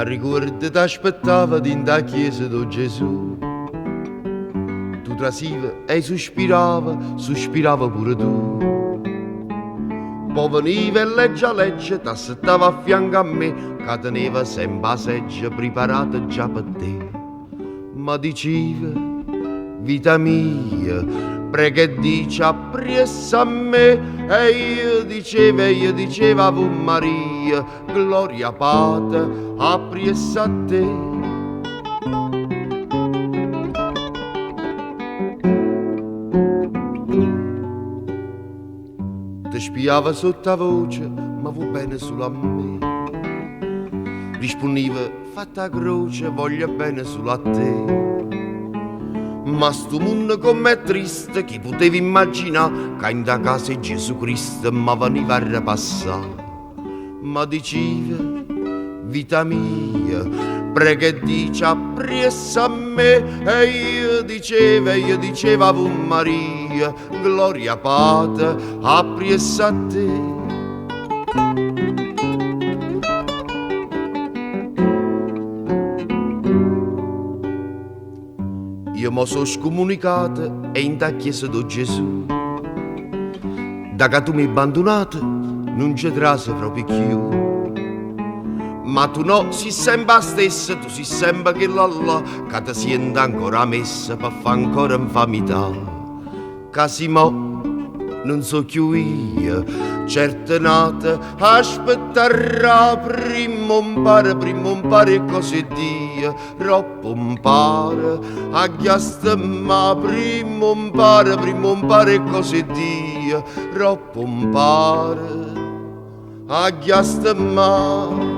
a ricordo t'aspettava dinda chiesa do Gesù. Tu trasiva e sospirava pure tu. Poi veniva e legge, t'assettava a fianco a me, che teneva sempre a seggia preparata già per te. Ma diceva, vita mia, prega e dice appresso a me, e io diceva Ave Maria, gloria Patria, appresso a te. Ti spiava sottovoce, ma va bene solo a me. Rispondeva, fatta croce, voglio bene solo a te. Ma sto mondo com'è triste, chi poteva immaginare che in da casa Gesù Cristo mi veniva a ripassare. Ma diceva, vita mia, prega e dice appresso a me, e io diceva Ave Maria, gloria Patria, appresso a te. Io mi sono scomunicata e in da chiesa do Gesù. Da che tu mi hai abbandonato, non ci trase proprio più. Ma tu no, si sempre la stessa, tu si sempre quella là, che ti senti ancora messa per fare ancora infamità. Casi mo, non so più io, certe nate, aspetterà prima un pare e così dia, troppo un pare, a chiasta ma prima un pare e così dia, troppo un pare, a chiasta ma.